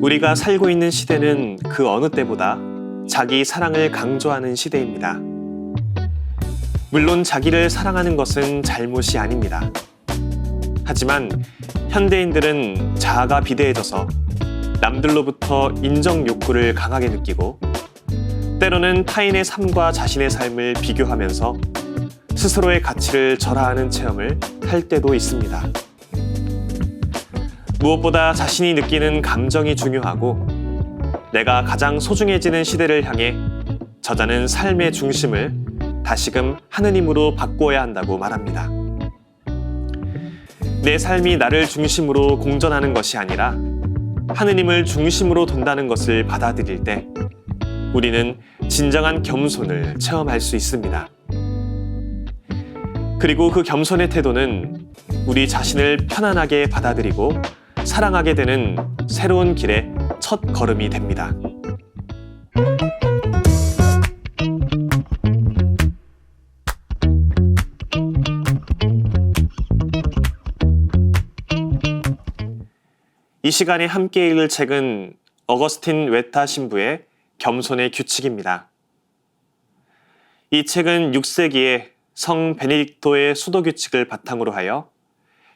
우리가 살고 있는 시대는 그 어느 때보다 자기 사랑을 강조하는 시대입니다. 물론 자기를 사랑하는 것은 잘못이 아닙니다. 하지만 현대인들은 자아가 비대해져서 남들로부터 인정 욕구를 강하게 느끼고 때로는 타인의 삶과 자신의 삶을 비교하면서 스스로의 가치를 절하하는 체험을 할 때도 있습니다. 무엇보다 자신이 느끼는 감정이 중요하고 내가 가장 소중해지는 시대를 향해 저자는 삶의 중심을 다시금 하느님으로 바꾸어야 한다고 말합니다. 내 삶이 나를 중심으로 공전하는 것이 아니라 하느님을 중심으로 둔다는 것을 받아들일 때 우리는 진정한 겸손을 체험할 수 있습니다. 그리고 그 겸손의 태도는 우리 자신을 편안하게 받아들이고 사랑하게 되는 새로운 길의 첫 걸음이 됩니다. 이 시간에 함께 읽을 책은 어거스틴 웨타 신부의 겸손의 규칙입니다. 이 책은 6세기에 성 베네딕토의 수도 규칙을 바탕으로 하여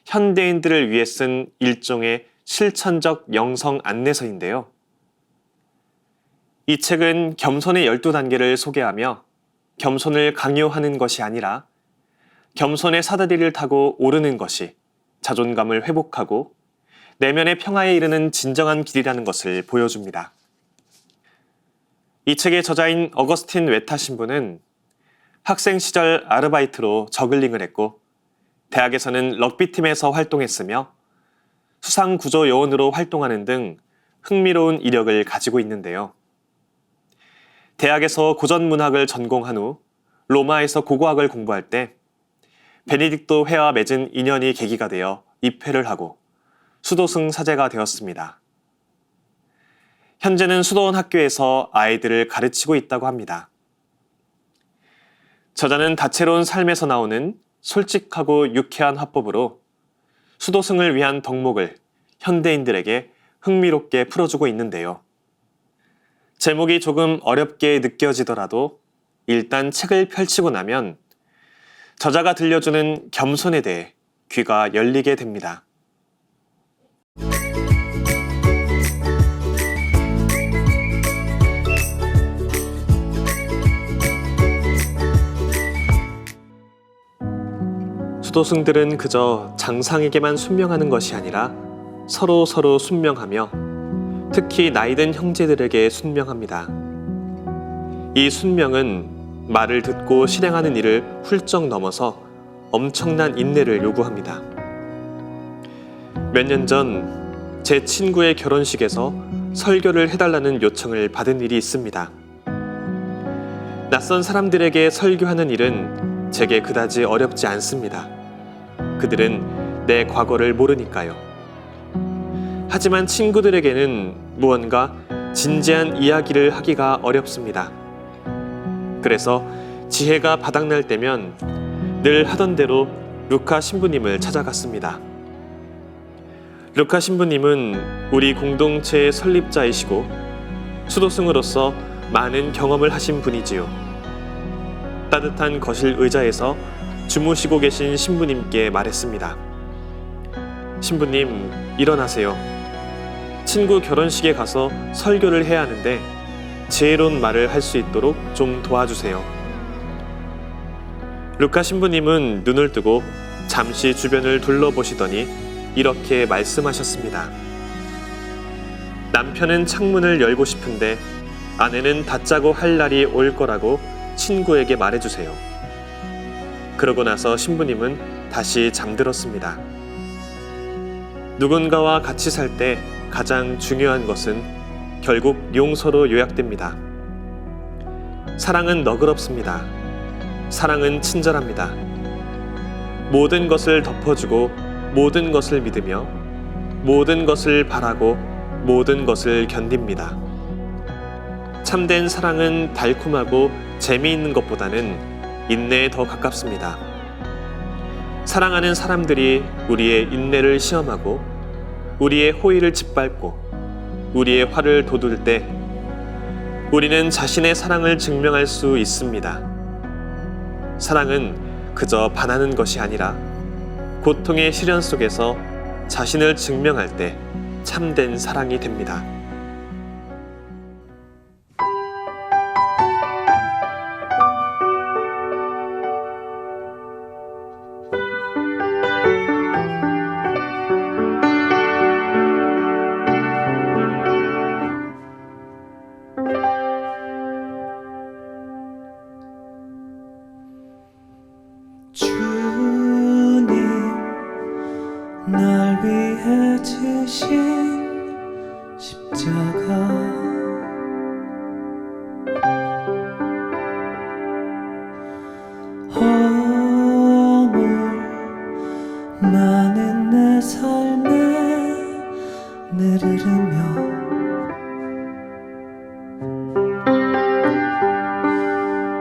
현대인들을 위해 쓴 일종의 실천적 영성 안내서인데요. 이 책은 겸손의 12단계를 소개하며 겸손을 강요하는 것이 아니라 겸손의 사다리를 타고 오르는 것이 자존감을 회복하고 내면의 평화에 이르는 진정한 길이라는 것을 보여줍니다. 이 책의 저자인 어거스틴 웨타 신부는 학생 시절 아르바이트로 저글링을 했고 대학에서는 럭비팀에서 활동했으며 수상구조 요원으로 활동하는 등 흥미로운 이력을 가지고 있는데요. 대학에서 고전문학을 전공한 후 로마에서 고고학을 공부할 때 베네딕토 회와 맺은 인연이 계기가 되어 입회를 하고 수도승 사제가 되었습니다. 현재는 수도원 학교에서 아이들을 가르치고 있다고 합니다. 저자는 다채로운 삶에서 나오는 솔직하고 유쾌한 화법으로 수도승을 위한 덕목을 현대인들에게 흥미롭게 풀어주고 있는데요. 제목이 조금 어렵게 느껴지더라도 일단 책을 펼치고 나면 저자가 들려주는 겸손에 대해 귀가 열리게 됩니다. 수도승들은 그저 장상에게만 순명하는 것이 아니라 서로 순명하며 특히 나이든 형제들에게 순명합니다. 이 순명은 말을 듣고 실행하는 일을 훌쩍 넘어서 엄청난 인내를 요구합니다. 몇 년 전 제 친구의 결혼식에서 설교를 해달라는 요청을 받은 일이 있습니다. 낯선 사람들에게 설교하는 일은 제게 그다지 어렵지 않습니다. 그들은 내 과거를 모르니까요. 하지만 친구들에게는 무언가 진지한 이야기를 하기가 어렵습니다. 그래서 지혜가 바닥날 때면 늘 하던 대로 루카 신부님을 찾아갔습니다. 루카 신부님은 우리 공동체의 설립자이시고 수도승으로서 많은 경험을 하신 분이지요. 따뜻한 거실 의자에서 주무시고 계신 신부님께 말했습니다. 신부님, 일어나세요. 친구 결혼식에 가서 설교를 해야 하는데 지혜로운 말을 할 수 있도록 좀 도와주세요. 루카 신부님은 눈을 뜨고 잠시 주변을 둘러보시더니 이렇게 말씀하셨습니다. 남편은 창문을 열고 싶은데 아내는 닫자고 할 날이 올 거라고 친구에게 말해주세요. 그러고 나서 신부님은 다시 잠들었습니다. 누군가와 같이 살 때 가장 중요한 것은 결국 용서로 요약됩니다. 사랑은 너그럽습니다. 사랑은 친절합니다. 모든 것을 덮어주고 모든 것을 믿으며 모든 것을 바라고 모든 것을 견딥니다. 참된 사랑은 달콤하고 재미있는 것보다는 인내에 더 가깝습니다. 사랑하는 사람들이 우리의 인내를 시험하고 우리의 호의를 짓밟고 우리의 화를 돋울 때 우리는 자신의 사랑을 증명할 수 있습니다. 사랑은 그저 반하는 것이 아니라 고통의 시련 속에서 자신을 증명할 때 참된 사랑이 됩니다. 주님, 날 위해 지신 십자가 허물 많은 내 삶에 내리르며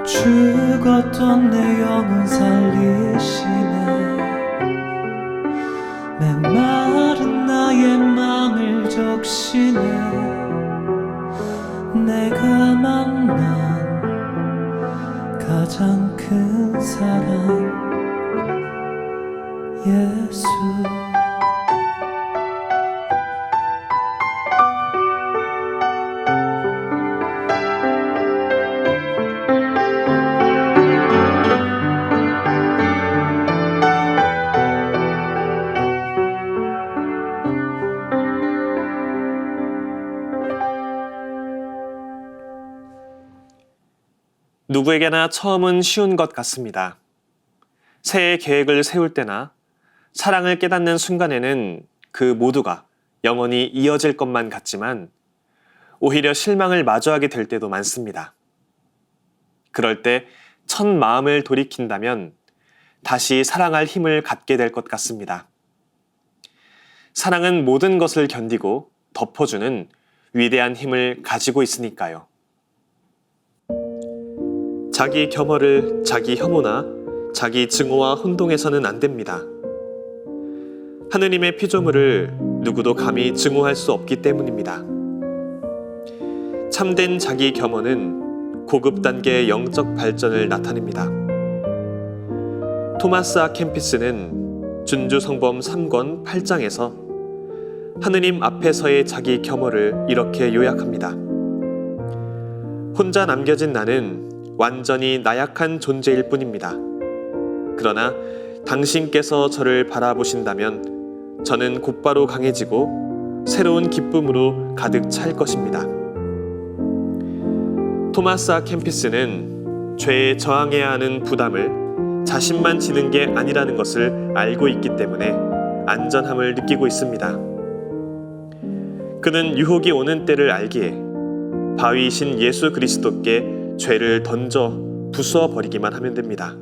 죽었던 내 영혼 살리시네. 메마른 나의 맘을 적시네. 내가 만난 가장 큰 사랑 예수. 누구에게나 처음은 쉬운 것 같습니다. 새해 계획을 세울 때나 사랑을 깨닫는 순간에는 그 모두가 영원히 이어질 것만 같지만 오히려 실망을 마주하게 될 때도 많습니다. 그럴 때 첫 마음을 돌이킨다면 다시 사랑할 힘을 갖게 될 것 같습니다. 사랑은 모든 것을 견디고 덮어주는 위대한 힘을 가지고 있으니까요. 자기 겸허를 자기 혐오나 자기 증오와 혼동해서는 안 됩니다. 하느님의 피조물을 누구도 감히 증오할 수 없기 때문입니다. 참된 자기 겸허는 고급 단계의 영적 발전을 나타냅니다. 토마스 아 캠피스는 준주성범 3권 8장에서 하느님 앞에서의 자기 겸허를 이렇게 요약합니다. 혼자 남겨진 나는 완전히 나약한 존재일 뿐입니다. 그러나 당신께서 저를 바라보신다면 저는 곧바로 강해지고 새로운 기쁨으로 가득 찰 것입니다. 토마스 아 캠피스는 죄에 저항해야 하는 부담을 자신만 지는 게 아니라는 것을 알고 있기 때문에 안전함을 느끼고 있습니다. 그는 유혹이 오는 때를 알기에 바위이신 예수 그리스도께 죄를 던져 부수어 버리기만 하면 됩니다.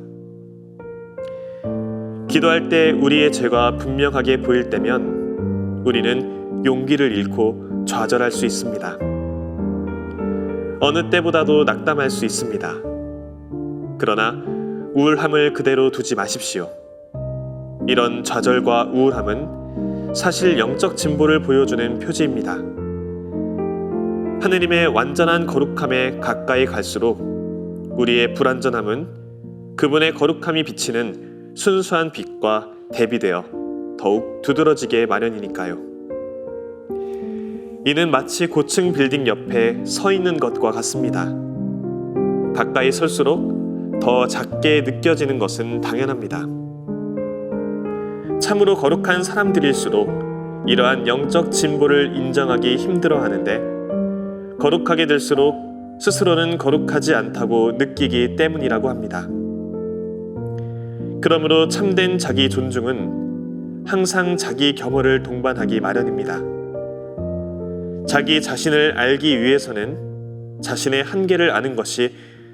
기도할 때 우리의 죄가 분명하게 보일 때면 우리는 용기를 잃고 좌절할 수 있습니다. 어느 때보다도 낙담할 수 있습니다. 그러나 우울함을 그대로 두지 마십시오. 이런 좌절과 우울함은 사실 영적 진보를 보여주는 표지입니다. 하느님의 완전한 거룩함에 가까이 갈수록 우리의 불완전함은 그분의 거룩함이 비치는 순수한 빛과 대비되어 더욱 두드러지게 마련이니까요. 이는 마치 고층 빌딩 옆에 서 있는 것과 같습니다. 가까이 설수록 더 작게 느껴지는 것은 당연합니다. 참으로 거룩한 사람들일수록 이러한 영적 진보를 인정하기 힘들어하는데 거룩하게 될수록 스스로는 거룩하지 않다고 느끼기 때문이라고 합니다. 그러므로 참된 자기 존중은 항상 자기 겸허를 동반하기 마련입니다. 자기 자신을 알기 위해서는 자신의 한계를 아는 것이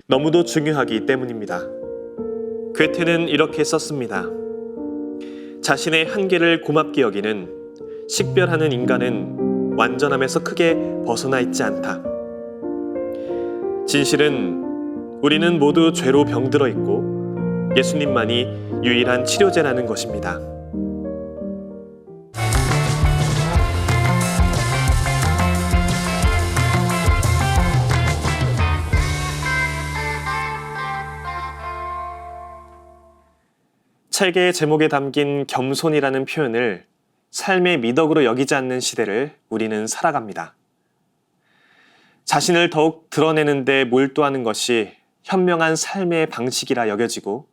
너무도 중요하기 때문입니다. 괴테는 이렇게 썼습니다. 자신의 한계를 고맙게 여기는 식별하는 인간은 완전함에서 크게 벗어나 있지 않다. 진실은 우리는 모두 죄로 병들어 있고 예수님만이 유일한 치료제라는 것입니다. 책의 제목에 담긴 겸손이라는 표현을 삶의 미덕으로 여기지 않는 시대를 우리는 살아갑니다. 자신을 더욱 드러내는 데 몰두하는 것이 현명한 삶의 방식이라 여겨지고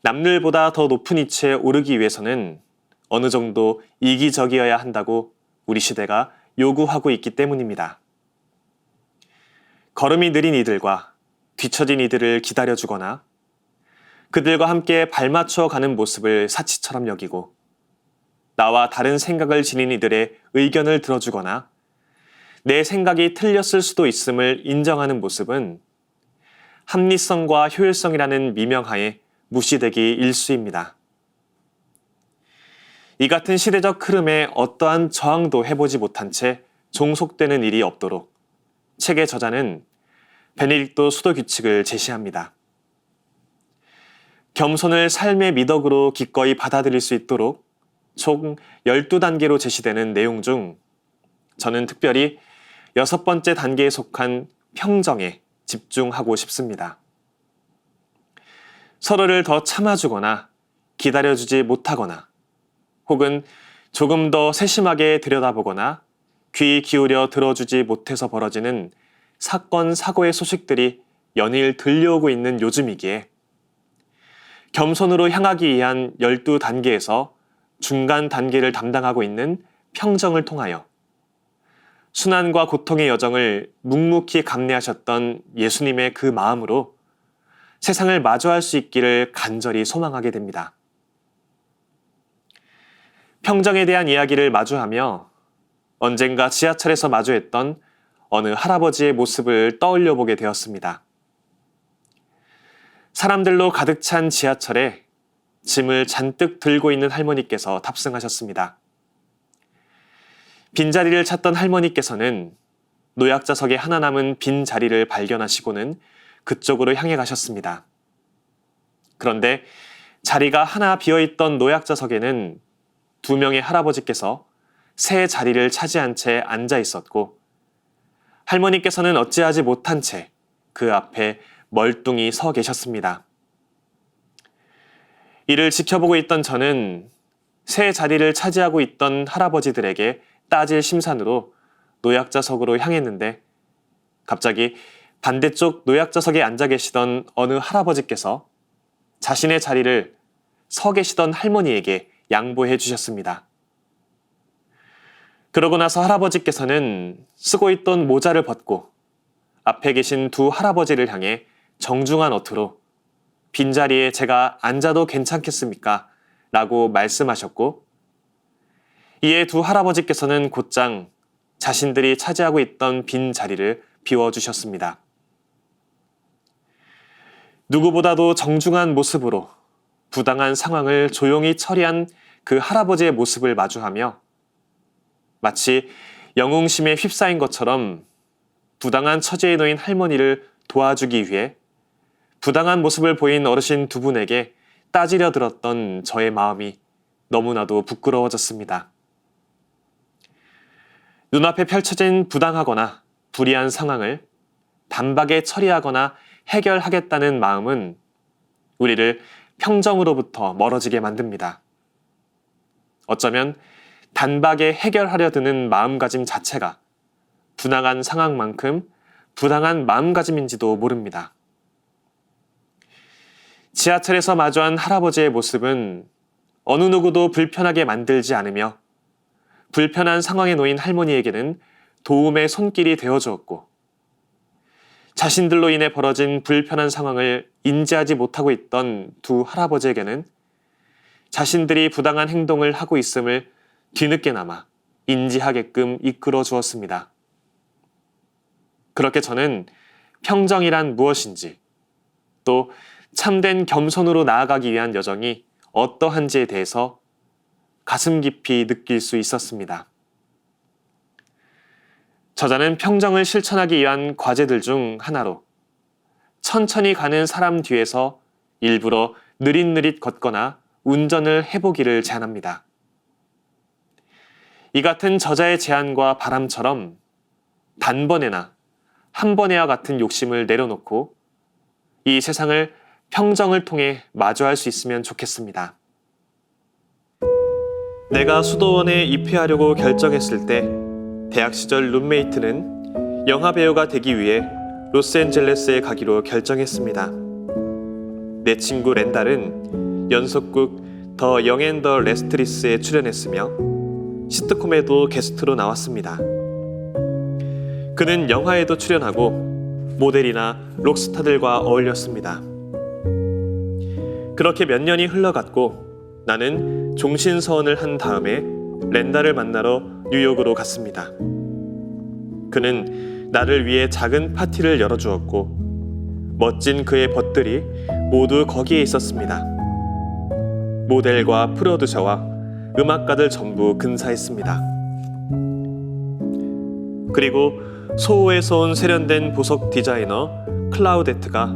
남들보다 더 높은 위치에 오르기 위해서는 어느 정도 이기적이어야 한다고 우리 시대가 요구하고 있기 때문입니다. 걸음이 느린 이들과 뒤처진 이들을 기다려주거나 그들과 함께 발맞춰 가는 모습을 사치처럼 여기고 나와 다른 생각을 지닌 이들의 의견을 들어주거나 내 생각이 틀렸을 수도 있음을 인정하는 모습은 합리성과 효율성이라는 미명하에 무시되기 일쑤입니다. 이 같은 시대적 흐름에 어떠한 저항도 해보지 못한 채 종속되는 일이 없도록 책의 저자는 베네딕토 수도 규칙을 제시합니다. 겸손을 삶의 미덕으로 기꺼이 받아들일 수 있도록 총 12단계로 제시되는 내용 중 저는 특별히 6번째 단계에 속한 평정에 집중하고 싶습니다. 서로를 더 참아주거나 기다려주지 못하거나 혹은 조금 더 세심하게 들여다보거나 귀 기울여 들어주지 못해서 벌어지는 사건, 사고의 소식들이 연일 들려오고 있는 요즘이기에 겸손으로 향하기 위한 12단계에서 중간 단계를 담당하고 있는 평정을 통하여 순환과 고통의 여정을 묵묵히 감내하셨던 예수님의 그 마음으로 세상을 마주할 수 있기를 간절히 소망하게 됩니다. 평정에 대한 이야기를 마주하며 언젠가 지하철에서 마주했던 어느 할아버지의 모습을 떠올려 보게 되었습니다. 사람들로 가득 찬 지하철에 짐을 잔뜩 들고 있는 할머니께서 탑승하셨습니다. 빈자리를 찾던 할머니께서는 노약자석에 하나 남은 빈자리를 발견하시고는 그쪽으로 향해 가셨습니다. 그런데 자리가 하나 비어있던 노약자석에는 2명의 할아버지께서 새 자리를 차지한 채 앉아 있었고 할머니께서는 어찌하지 못한 채 그 앞에 멀뚱히 서 계셨습니다. 이를 지켜보고 있던 저는 새 자리를 차지하고 있던 할아버지들에게 따질 심산으로 노약자석으로 향했는데 갑자기 반대쪽 노약자석에 앉아 계시던 어느 할아버지께서 자신의 자리를 서 계시던 할머니에게 양보해 주셨습니다. 그러고 나서 할아버지께서는 쓰고 있던 모자를 벗고 앞에 계신 2 할아버지를 향해 정중한 어투로 빈자리에 제가 앉아도 괜찮겠습니까? 라고 말씀하셨고 이에 2 할아버지께서는 곧장 자신들이 차지하고 있던 빈자리를 비워주셨습니다. 누구보다도 정중한 모습으로 부당한 상황을 조용히 처리한 그 할아버지의 모습을 마주하며 마치 영웅심에 휩싸인 것처럼 부당한 처지에 놓인 할머니를 도와주기 위해 부당한 모습을 보인 어르신 2분에게 따지려 들었던 저의 마음이 너무나도 부끄러워졌습니다. 눈앞에 펼쳐진 부당하거나 불이한 상황을 단박에 처리하거나 해결하겠다는 마음은 우리를 평정으로부터 멀어지게 만듭니다. 어쩌면 단박에 해결하려 드는 마음가짐 자체가 분당한 상황만큼 부당한 마음가짐인지도 모릅니다. 지하철에서 마주한 할아버지의 모습은 어느 누구도 불편하게 만들지 않으며 불편한 상황에 놓인 할머니에게는 도움의 손길이 되어주었고 자신들로 인해 벌어진 불편한 상황을 인지하지 못하고 있던 2 할아버지에게는 자신들이 부당한 행동을 하고 있음을 뒤늦게나마 인지하게끔 이끌어 주었습니다. 그렇게 저는 평정이란 무엇인지 또 참된 겸손으로 나아가기 위한 여정이 어떠한지에 대해서 가슴 깊이 느낄 수 있었습니다. 저자는 평정을 실천하기 위한 과제들 중 하나로 천천히 가는 사람 뒤에서 일부러 느릿느릿 걷거나 운전을 해보기를 제안합니다. 이 같은 저자의 제안과 바람처럼 단번에나 한 번에와 같은 욕심을 내려놓고 이 세상을 평정을 통해 마주할 수 있으면 좋겠습니다. 내가 수도원에 입회하려고 결정했을 때 대학 시절 룸메이트는 영화배우가 되기 위해 로스앤젤레스에 가기로 결정했습니다. 내 친구 렌달은 연속극 더 영 앤 더 레스트리스에 출연했으며 시트콤에도 게스트로 나왔습니다. 그는 영화에도 출연하고 모델이나 록스타들과 어울렸습니다. 그렇게 몇 년이 흘러갔고 나는 종신서원을 한 다음에 렌달을 만나러 뉴욕으로 갔습니다. 그는 나를 위해 작은 파티를 열어주었고 멋진 그의 벗들이 모두 거기에 있었습니다. 모델과 프로듀서와 음악가들 전부 근사했습니다. 그리고 소호에서 온 세련된 보석 디자이너 클라우데트가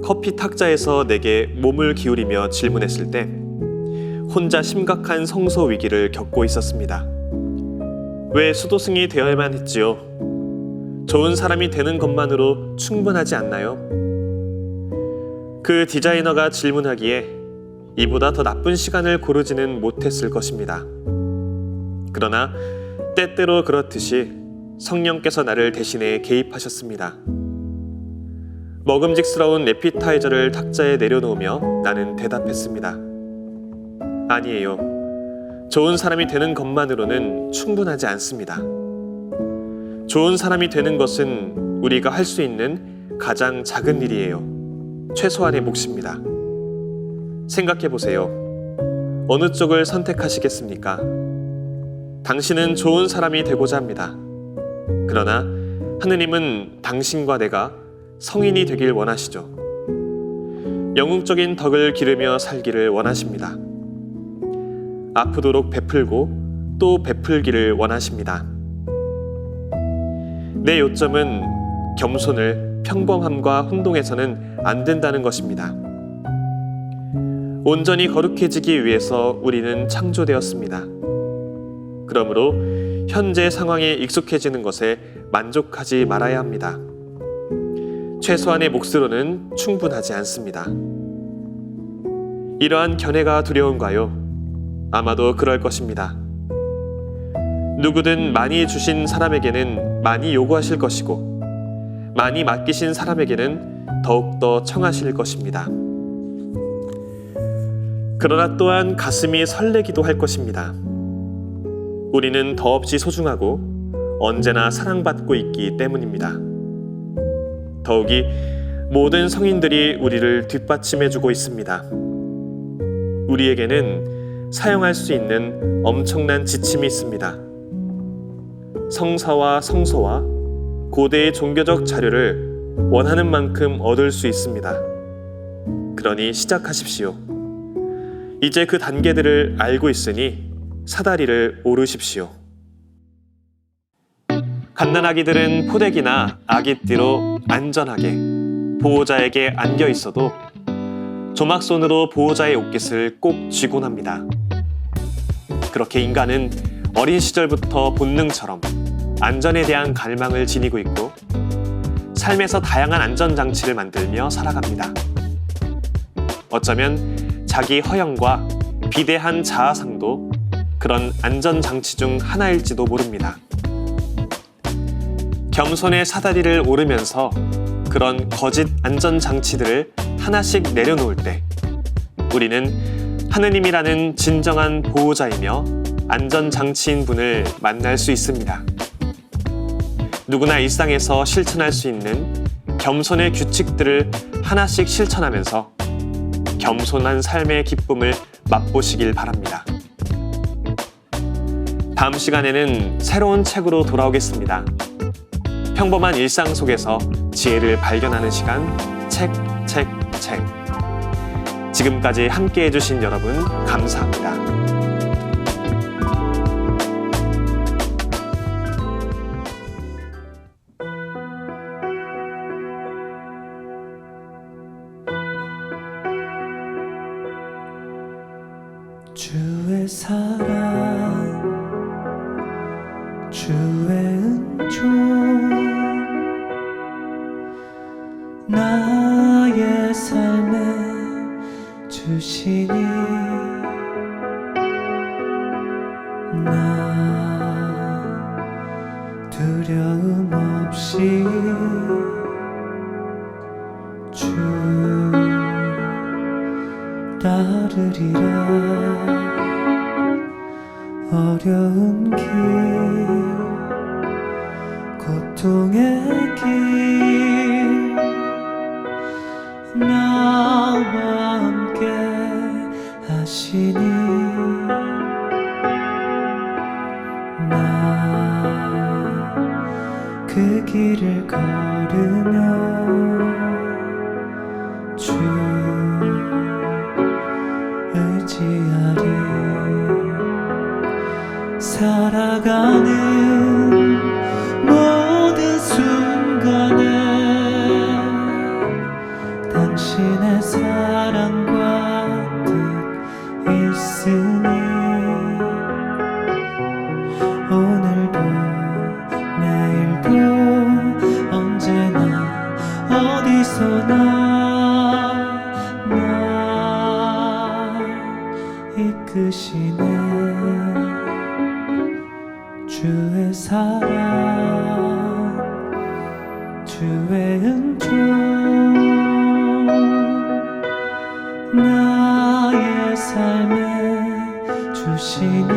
커피 탁자에서 내게 몸을 기울이며 질문했을 때 혼자 심각한 성소 위기를 겪고 있었습니다. 왜 수도승이 되어야만 했지요? 좋은 사람이 되는 것만으로 충분하지 않나요? 그 디자이너가 질문하기에 이보다 더 나쁜 시간을 고르지는 못했을 것입니다. 그러나 때때로 그렇듯이 성령께서 나를 대신해 개입하셨습니다. 먹음직스러운 에피타이저를 탁자에 내려놓으며 나는 대답했습니다. 아니에요. 좋은 사람이 되는 것만으로는 충분하지 않습니다. 좋은 사람이 되는 것은 우리가 할 수 있는 가장 작은 일이에요. 최소한의 몫입니다. 생각해보세요. 어느 쪽을 선택하시겠습니까? 당신은 좋은 사람이 되고자 합니다. 그러나 하느님은 당신과 내가 성인이 되길 원하시죠. 영웅적인 덕을 기르며 살기를 원하십니다. 아프도록 베풀고 또 베풀기를 원하십니다. 내 요점은 겸손을 평범함과 혼동해서는 안 된다는 것입니다. 온전히 거룩해지기 위해서 우리는 창조되었습니다. 그러므로 현재 상황에 익숙해지는 것에 만족하지 말아야 합니다. 최소한의 몫으로는 충분하지 않습니다. 이러한 견해가 두려운가요? 아마도 그럴 것입니다. 누구든 많이 주신 사람에게는 많이 요구하실 것이고 많이 맡기신 사람에게는 더욱더 청하실 것입니다. 그러나 또한 가슴이 설레기도 할 것입니다. 우리는 더없이 소중하고 언제나 사랑받고 있기 때문입니다. 더욱이 모든 성인들이 우리를 뒷받침해주고 있습니다. 우리에게는 사용할 수 있는 엄청난 지침이 있습니다. 성사와 성소와 고대의 종교적 자료를 원하는 만큼 얻을 수 있습니다. 그러니 시작하십시오. 이제 그 단계들을 알고 있으니 사다리를 오르십시오. 갓난아기들은 포대기나 아깃띠로 안전하게 보호자에게 안겨 있어도 조막손으로 보호자의 옷깃을 꼭 쥐곤 합니다. 그렇게 인간은 어린 시절부터 본능처럼 안전에 대한 갈망을 지니고 있고 삶에서 다양한 안전장치를 만들며 살아갑니다. 어쩌면 자기 허영과 비대한 자아상도 그런 안전장치 중 하나일지도 모릅니다. 겸손의 사다리를 오르면서 그런 거짓 안전장치들을 하나씩 내려놓을 때 우리는 하느님이라는 진정한 보호자이며 안전장치인 분을 만날 수 있습니다. 누구나 일상에서 실천할 수 있는 겸손의 규칙들을 하나씩 실천하면서 겸손한 삶의 기쁨을 맛보시길 바랍니다. 다음 시간에는 새로운 책으로 돌아오겠습니다. 평범한 일상 속에서 지혜를 발견하는 시간, 책. 지금까지 함께 해주신 여러분 감사합니다. 주의 사랑, 주의 은총, 나의 삶에 주시니 나 두려움 없이 주 따르리라. 어려운 길 고통의 길 나와 함께 하시니 나 그 길을 걸으며 주 의지하리. 살아가는 모든 순간에 당신의 사랑과 뜻 있으니 오늘도 내일도 언제나 어디서나 날 이끄시네. 주의 사랑 주의 은총 나의 삶에 주시니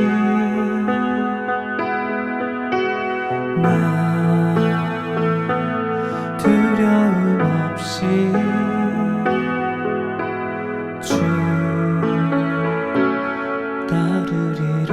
나 두려움 없이 주 따르리라.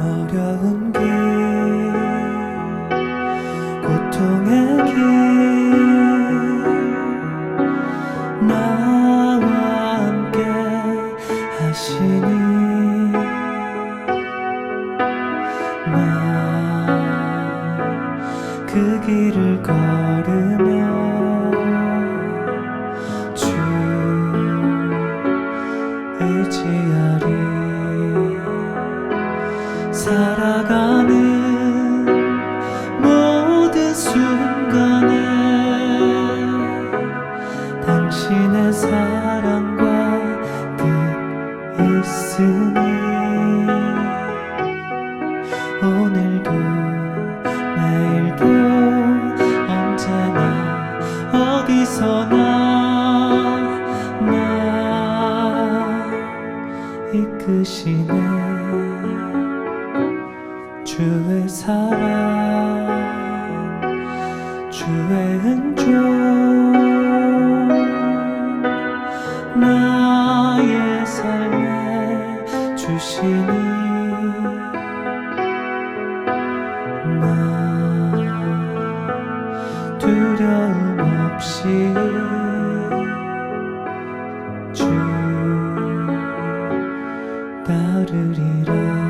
어려운 길 고통의 길 나와 함께 하시니 나 그 길을 걸으며 주 의지하리. 살아가는 모든 순간에 당신의 사랑과 뜻 있으니 오늘도 내일도 언제나 어디서나 날 이끄시네. 주의 사랑 주의 은총 나의 삶에 주시니 나 두려움 없이 주 따르리라.